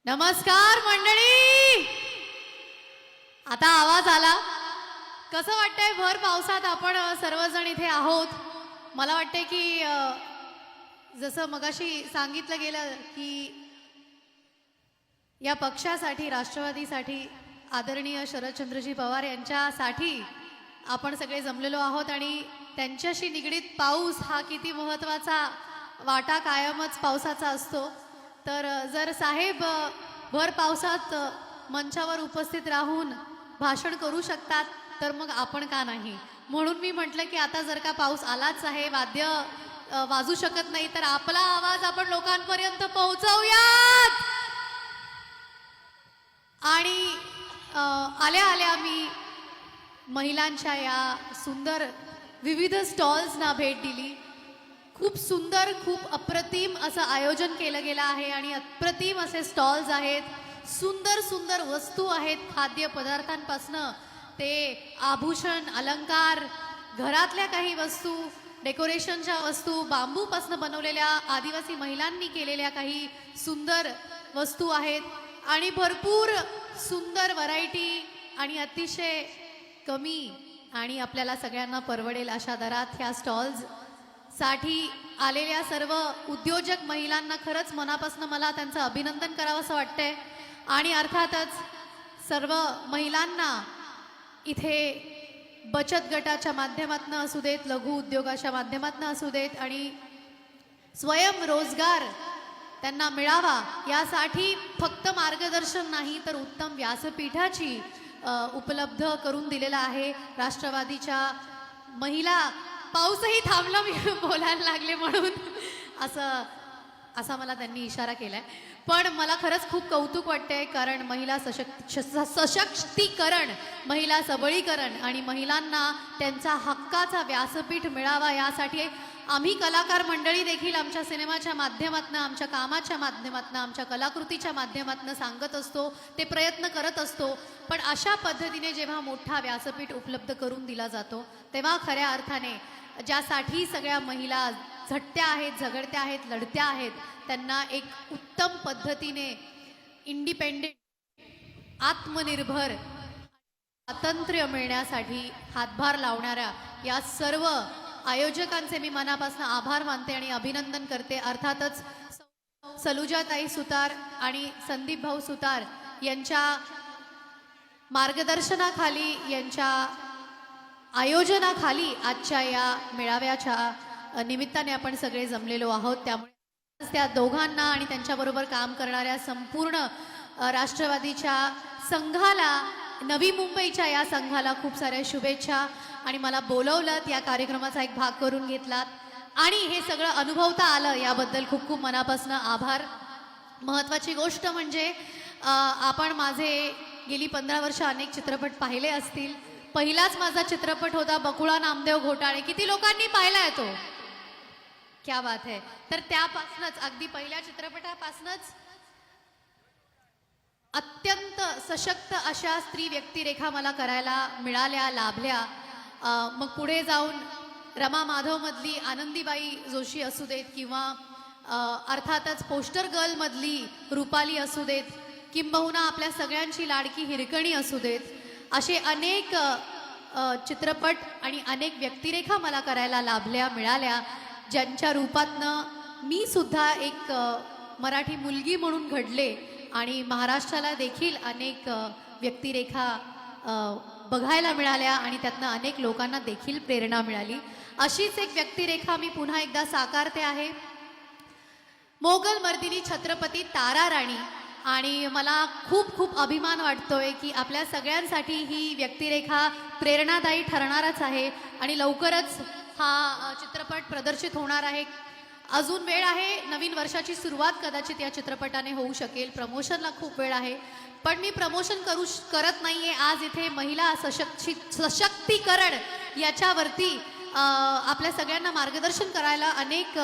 नमस्कार मंडळी. आता आवाज आला. कसं वाटतंय भर पावसात आपण सर्वजण इथे आहोत. मला वाटतंय की जसं मगाशी सांगितलं गेलं की या पक्षासाठी राष्ट्रवादीसाठी आदरणीय शरदचंद्रजी पवार यांच्यासाठी आपण सगळे जमलेलो आहोत आणि त्यांच्याशी निगडीत पाऊस हा किती महत्त्वाचा वाटा कायमच पावसाचा असतो. तर जर साहेब भर पावसात मंचावर उपस्थित राहून भाषण करू शकतात तर मग आपण का नाही. म्हणून मी म्हटलं की आता जर का पाऊस आलाच आहे, वाद्य वाजू शकत नाही, तर आपला आवाज आपण लोकांपर्यंत पोहोचवूयात. आणि आल्या आल्या मी महिलांच्या या सुंदर विविध स्टॉल्सना भेट दिली. खूप सुंदर, खूप अप्रतिम असं आयोजन केलं गेलं आहे आणि अप्रतिम असे स्टॉल्स आहेत. सुंदर सुंदर वस्तू आहेत, खाद्यपदार्थांपासनं ते आभूषण अलंकार, घरातल्या काही वस्तू, डेकोरेशनच्या वस्तू, बांबूपासनं बनवलेल्या आदिवासी महिलांनी केलेल्या काही सुंदर वस्तू आहेत आणि भरपूर सुंदर व्हरायटी आणि अतिशय कमी आणि आपल्याला सगळ्यांना परवडेल अशा दरात ह्या स्टॉल्स साठी आलेल्या सर्व उद्योजक महिलांना खरंच मनापासून मला त्यांचं अभिनंदन करावंसं वाटतंय. आणि अर्थातच सर्व महिलांना इथे बचत गटाच्या माध्यमातून असू देत, लघु उद्योगाच्या माध्यमातून असू देत आणि स्वयंरोजगार त्यांना मिळावा यासाठी फक्त मार्गदर्शन नाही तर उत्तम व्यासपीठाची उपलब्ध करून दिलेला आहे राष्ट्रवादीच्या महिला. पाऊसही थांबला, मी बोलायला लागले म्हणून असा मला त्यांनी इशारा केलाय. पण मला खरंच खूप कौतुक वाटतंय कारण महिला सशक्तीकरण, महिला सबळीकरण आणि महिलांना त्यांचा हक्काचा व्यासपीठ मिळावा यासाठी आम्ही कलाकार मंडळी देखील आमच्या सिनेमाच्या माध्यमातून, आमच्या कामाच्या माध्यमातून, आमच्या कलाकृतीच्या माध्यमातून सांगत असतो, ते प्रयत्न करत असतो. पण अशा पद्धतीने जेव्हा मोठा व्यासपीठ उपलब्ध करून दिला जातो तेव्हा खऱ्या अर्थाने ज्यासाठी सगळ्या महिला झटत्या आहेत, झगडत्या आहेत, लढत्या आहेत, त्यांना एक उत्तम पद्धतीने इंडिपेंडेंट, आत्मनिर्भर स्वातंत्र्य मिळण्यासाठी हातभार लावणाऱ्या या सर्व आयोजकांचे मी मनापासून आभार मानते आणि अभिनंदन करते. अर्थातच सलुजाताई सुतार आणि संदीप भाऊ सुतार यांच्या मार्गदर्शनाखाली, यांच्या आयोजनाखाली आजच्या या मेळाव्याच्या निमित्ताने आपण सगळे जमलेलो आहोत. त्यामुळे त्या दोघांना आणि त्यांच्याबरोबर काम करणाऱ्या संपूर्ण राष्ट्रवादीच्या संघाला, नवी मुंबईच्या या संघाला खूप साऱ्या शुभेच्छा. आणि मला बोलवलं, या कार्यक्रमाचा एक भाग करून घेतलात आणि हे सगळं अनुभवता आलं याबद्दल खूप खूप मनापासून आभार. महत्त्वाची गोष्ट म्हणजे आपण माझे गेली 15 वर्ष अनेक चित्रपट पाहिले असतील. पहिलाच माझा चित्रपट होता बकुळा नामदेव घोटाळे. किती लोकांनी पाहिलाय तो? क्या बात है. तर त्यापासूनच, अगदी पहिल्या चित्रपटापासूनच अत्यंत सशक्त अशा स्त्री व्यक्तिरेखा मला करायला मिळाल्या, लाभल्या. मग पुढे जाऊन रमा माधवमधली आनंदीबाई जोशी असू देत किंवा अर्थातच पोस्टर गर्लमधली रुपाली असू देत, किंबहुना आपल्या सगळ्यांची लाडकी हिरकणी असू देत, असे अनेक चित्रपट आणि अनेक व्यक्तिरेखा मला करायला लाभल्या, मिळाल्या, ज्यांच्या रूपातनं मी सुद्धा एक मराठी मुलगी म्हणून घडले आणि महाराष्ट्राला देखील अनेक व्यक्तिरेखा बघायला मिळाल्या आणि त्यातनं अनेक लोकांना देखील प्रेरणा मिळाली. अशीच एक व्यक्तिरेखा मी पुन्हा एकदा साकारते आहे. मोगल मर्दिनी छत्रपती तारा राणी. आणि मला खूप खूप अभिमान वाटतोय की आपल्या सगळ्यांसाठी ही व्यक्तिरेखा प्रेरणादायी ठरणारच आहे आणि लवकरच हा चित्रपट प्रदर्शित होणार आहे. अजून वेळ आहे, नवीन वर्षाची सुरुवात कदाचित या चित्रपटाने होऊ शकेल. प्रमोशनला खूप वेळ आहे, पण मी प्रमोशन करत नाहीये आज इथे. महिला सशक्तीकरण याच्यावरती आपल्या सगळ्यांना मार्गदर्शन करायला अनेक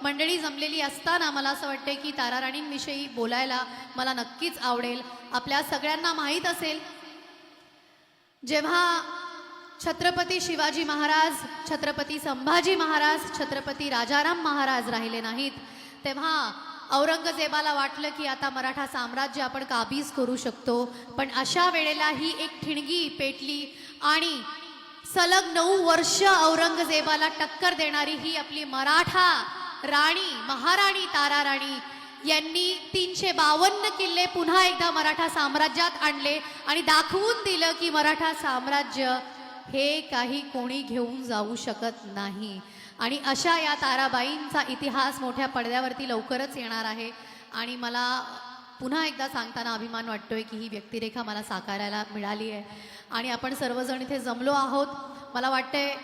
मंडळी जमलेली असताना मला असं वाटते की तारा राणींविषयी बोलायला मला नक्कीच आवडेल. आपल्या सगळ्यांना माहीत असेल, जेव्हा छत्रपती शिवाजी महाराज, छत्रपती संभाजी महाराज, छत्रपती राजाराम महाराज राहिले नाहीत तेव्हा औरंगजेबाला वाटलं की आता मराठा साम्राज्य आपण काबीज करू शकतो, पण अशा वेळेला ही एक ठिणगी पेटली आणि सलग 9 वर्ष औरंगजेबाला टक्कर देणारी ही आपली मराठा राणी महाराणी तारा राणी यांनी 352 किल्ले पुन्हा एकदा मराठा साम्राज्यात आणले आणि दाखवून दिलं की मराठा साम्राज्य हे काही कोणी घेऊन जाऊ शकत नाही. आणि अशा या ताराबाईंचा इतिहास मोठ्या पडद्यावरती लवकरच येणार आहे. आणि मला पुन्हा एकदा सांगताना अभिमान वाटतोय की ही व्यक्तिरेखा मला साकारायला मिळाली आहे आणि आपण सर्वजण इथे जमलो आहोत. मला वाटतंय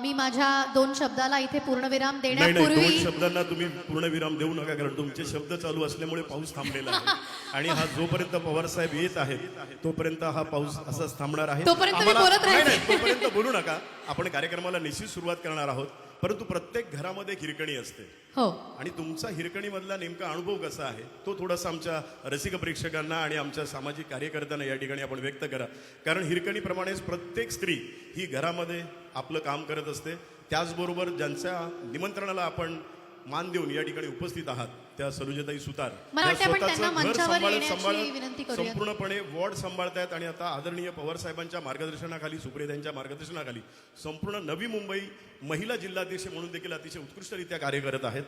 मी माझ्या 2 शब्दाला इथे पूर्णविराम देण्यापूर्वी 2 शब्दांना तुम्ही पूर्णविराम देऊ नका, कारण तुमचे शब्द चालू असल्यामुळे पाऊस थांबलेला आहे आणि हा जोपर्यंत पवार साहेब येत आहेत तोपर्यंत हा पाऊस असाच थांबणार आहे. तोपर्यंत मी बोलत राहीन. तोपर्यंत बोलू नका. आपण कार्यक्रमाला निश्चित सुरुवात करणार आहोत, परंतु प्रत्येक घरामध्ये एक हिरकणी असते. हो. आणि तुमचा हिरकणीमधला नेमका अनुभव कसा आहे तो थोडासा आमच्या रसिक प्रेक्षकांना आणि आमच्या सामाजिक कार्यकर्त्यांना या ठिकाणी आपण व्यक्त करा. कारण हिरकणीप्रमाणेच प्रत्येक स्त्री ही घरामध्ये आपलं काम करत असते. त्याचबरोबर ज्यांच्या निमंत्रणाला आपण मान देऊन या ठिकाणी उपस्थित आहात त्या सलुजाताई सुतार मला वाटतं आपण त्यांना मंचावर येण्याची सांभाळत विनंती करूया. संपूर्णपणे वॉर्ड सांभाळतायत आणि आता आदरणीय पवार साहेबांच्या मार्गदर्शनाखाली सुप्रियांच्या मार्गदर्शनाखाली संपूर्ण नवी मुंबई महिला जिल्हाध्यक्ष म्हणून देखील अतिशय उत्कृष्टरित्या कार्य करत आहेत.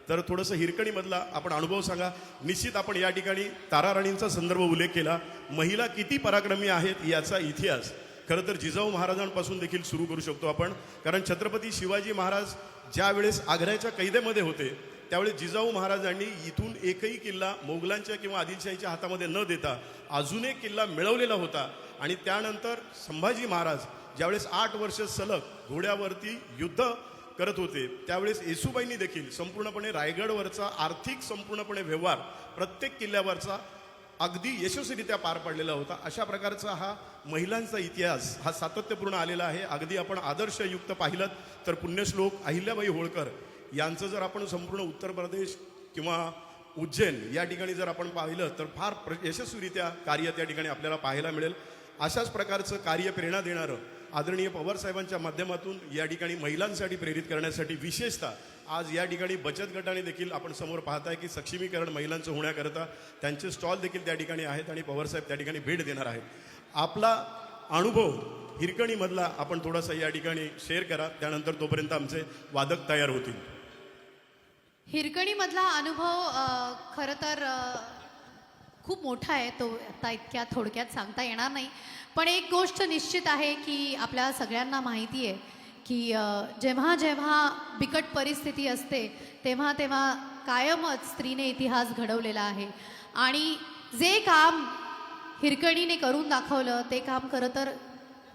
तर थोडंसं हिरकणीमधला आपण अनुभव सांगा. निश्चित आपण या ठिकाणी तारा राणींचा संदर्भ उल्लेख केला. महिला किती पराक्रमी आहेत याचा इतिहास खरं तर जिजाऊ महाराजांपासून देखील सुरू करू शकतो आपण. कारण छत्रपती शिवाजी महाराज ज्या वेळेस आग्र्याच्या कैदेमध्ये होते त्यावेळेस जिजाऊ महाराजांनी इथून एकही किल्ला मोगलांच्या किंवा आदिलशाहीच्या हातामध्ये न देता अजून एक किल्ला मिळवलेला होता. आणि त्यानंतर संभाजी महाराज ज्यावेळेस 8 वर्ष सलग घोड्यावरती युद्ध करत होते त्यावेळेस येसूबाईंनी देखील संपूर्णपणे रायगडवरचा आर्थिक संपूर्णपणे व्यवहार प्रत्येक किल्ल्यावरचा अगदी यशस्वीरित्या पार पाडलेला होता. अशा प्रकारचा हा महिलांचा इतिहास हा सातत्यपूर्ण आलेला आहे. अगदी आपण आदर्शयुक्त पाहिलं तर पुण्यश्लोक अहिल्याबाई होळकर यांचं जर आपण संपूर्ण उत्तर प्रदेश किंवा उज्जैन या ठिकाणी जर आपण पाहिलं तर फार यशस्वीरित्या कार्य त्या ठिकाणी आपल्याला पाहायला मिळेल. अशाच प्रकारचं कार्य प्रेरणा देणारं आदरणीय पवार साहेबांच्या माध्यमातून या ठिकाणी महिलांसाठी प्रेरित करण्यासाठी विशेषतः आज या ठिकाणी बचत गटाने देखील आपण समोर पाहताय की सक्षमीकरण महिलांचं होण्याकरता त्यांचे स्टॉल देखील त्या ठिकाणी आहेत आणि पवार साहेब त्या ठिकाणी भेट देणार आहेत. आपला अनुभव हिरकणीमधला आपण थोडासा या ठिकाणी शेअर करा. त्यानंतर तोपर्यंत आमचे वादक तयार होतील. हिरकणीमधला अनुभव खरं तर खूप मोठा आहे. तो आता इतक्या थोडक्यात सांगता येणार नाही. पण एक गोष्ट निश्चित आहे की आपल्या सगळ्यांना माहिती आहे की जेव्हा जेव्हा बिकट परिस्थिती असते तेव्हा तेव्हा कायमच स्त्रीने इतिहास घडवलेला आहे. आणि जे काम हिरकणीने करून दाखवलं ते काम खरं तर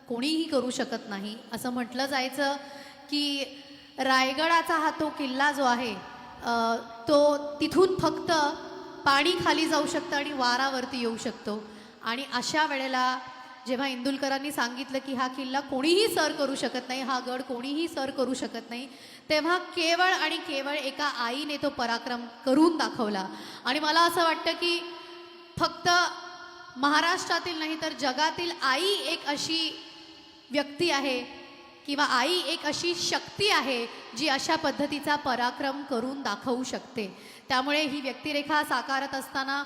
कोणीही करू शकत नाही. असं म्हटलं जायचं की रायगडाचा हा तो किल्ला जो आहे तो तिथून फक्त पाणी खाली जाऊ शकतं आणि वारावरती येऊ शकतो. आणि अशा वेळेला जेव्हा इंदुलकरांनी सांगितलं की हा किल्ला कोणीही सर करू शकत नाही, हा गड कोणीही सर करू शकत नाही, तेव्हा केवळ आणि केवळ एका आईने तो पराक्रम करून दाखवला. आणि मला असं वाटतं की फक्त महाराष्ट्रातील नाही तर जगातील आई एक अशी व्यक्ती आहे किंवा आई एक अशी शक्ती आहे जी अशा पद्धतीचा पराक्रम करून दाखवू शकते. त्यामुळे ही व्यक्तिरेखा साकारत असताना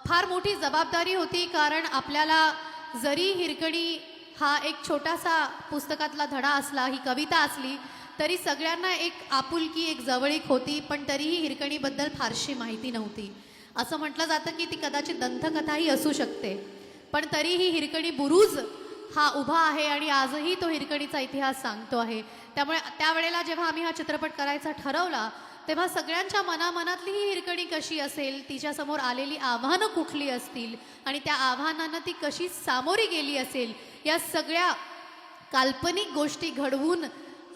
फार मोठी जबाबदारी होती. कारण आपल्याला जरी हिरकणी हा एक छोटासा पुस्तकातला धडा असला, ही कविता असली, तरी सगळ्यांना एक आपुलकी एक जवळीक होती. पण तरीही हिरकणीबद्दल फारशी माहिती नव्हती. असं म्हटलं जातं की ती कदाचित दंतकथाही असू शकते, पण तरीही हिरकणी बुरुज हा उभा आहे आणि आजही तो हिरकणीचा इतिहास सांगतो आहे. त्यामुळे त्यावेळेला जेव्हा आम्ही हा चित्रपट करायचा ठरवला तेव्हा सगळ्यांच्या मनामनातली ही हिरकणी कशी असेल, तिच्यासमोर आलेली आव्हानं कुठली असतील आणि त्या आव्हानांना ती कशी सामोरी गेली असेल, या सगळ्या काल्पनिक गोष्टी घडवून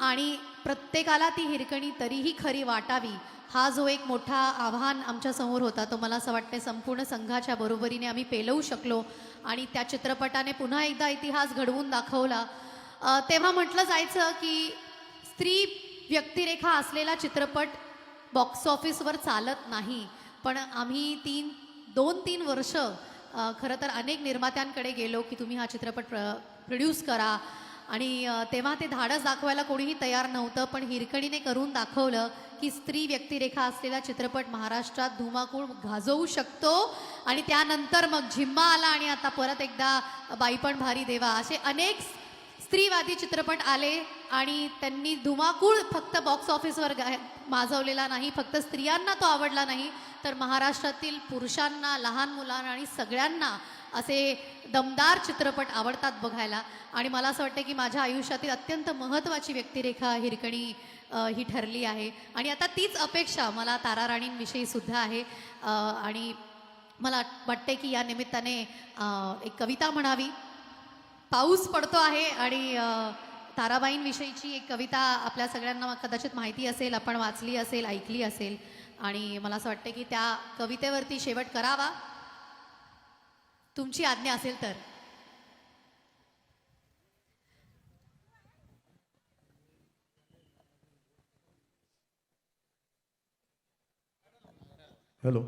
आणि प्रत्येकाला ती हिरकणी तरीही खरी वाटावी, हा जो एक मोठा आव्हान आमच्यासमोर होता तो मला असं वाटतं संपूर्ण संघाच्या बरोबरीने आम्ही पेलवू शकलो. आणि त्या चित्रपटाने पुन्हा एकदा इतिहास घडवून दाखवला. तेव्हा म्हटलं जायचं की स्त्री व्यक्तिरेखा असलेला चित्रपट बॉक्स ऑफिसवर चालत नाही. पण आम्ही 2-3 वर्ष खरं तर अनेक निर्मात्यांकडे गेलो की तुम्ही हा चित्रपट प्रोड्यूस करा आणि तेव्हा ते धाडस दाखवायला कोणीही तयार नव्हतं, पण हिरकणीने करून दाखवलं की स्त्री व्यक्तिरेखा असलेला चित्रपट महाराष्ट्रात धुमाकूळ गाजवू शकतो. आणि त्यानंतर मग झिम्मा आला आणि आता परत एकदा बाईपण भारी देवा, असे अनेक स्त्रीवादी चित्रपट आले आणि त्यांनी धुमाकूळ फक्त बॉक्स ऑफिसवर माजवलेला नाही, फक्त स्त्रियांना तो आवडला नाही, तर महाराष्ट्रातील पुरुषांना, लहान मुलांना आणि सगळ्यांना असे दमदार चित्रपट आवडतात बघायला. आणि मला असं वाटतं की माझ्या आयुष्यातील अत्यंत महत्त्वाची व्यक्तिरेखा हिरकणी ही ठरली आहे. आणि आता तीच अपेक्षा मला तारा राणींविषयी सुद्धा आहे. आणि मला वाटते की या निमित्ताने एक कविता म्हणावी. पाऊस पडतो आहे आणि ताराबाईंविषयीची एक कविता आपल्या सगळ्यांना कदाचित माहिती असेल, आपण वाचली असेल, ऐकली असेल. आणि मला असं वाटतं की त्या कवितेवरती शेवट करावा, तुमची आज्ञा असेल तर. हॅलो.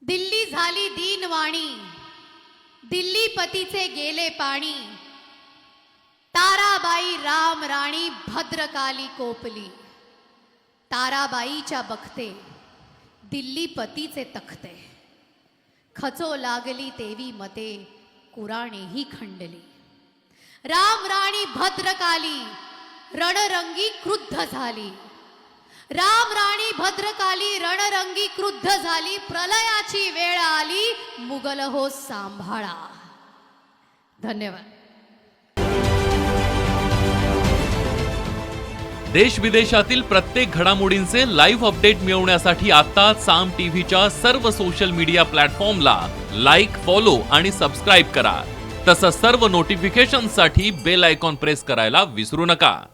दिल्ली झाली दीनवाणी, दिल्ली पतीचे गेले पाणी, ताराबाई राम राणी भद्रकाली कोपली. ताराबाईच्या बघते दिल्ली पतीचे तखते, खचो लागली तेवी मते कुराणेही खंडली. राम राणी भद्रकाली रणरंगी क्रुद्ध झाली, राम राणी भद्रकाली रणरंगी क्रुद्ध झाली. प्रलयाची वेळ आली, मुघल हो सांभाळा. धन्यवाद. देश विदेशातील प्रत्येक घडामोडींचे लाईव्ह अपडेट मिळवण्यासाठी आता साम टीव्हीच्या सर्व सोशल मीडिया प्लॅटफॉर्मला लाईक, फॉलो आणि सबस्क्राईब करा. तसंच सर्व नोटिफिकेशनसाठी बेल आयकॉन प्रेस करायला विसरू नका.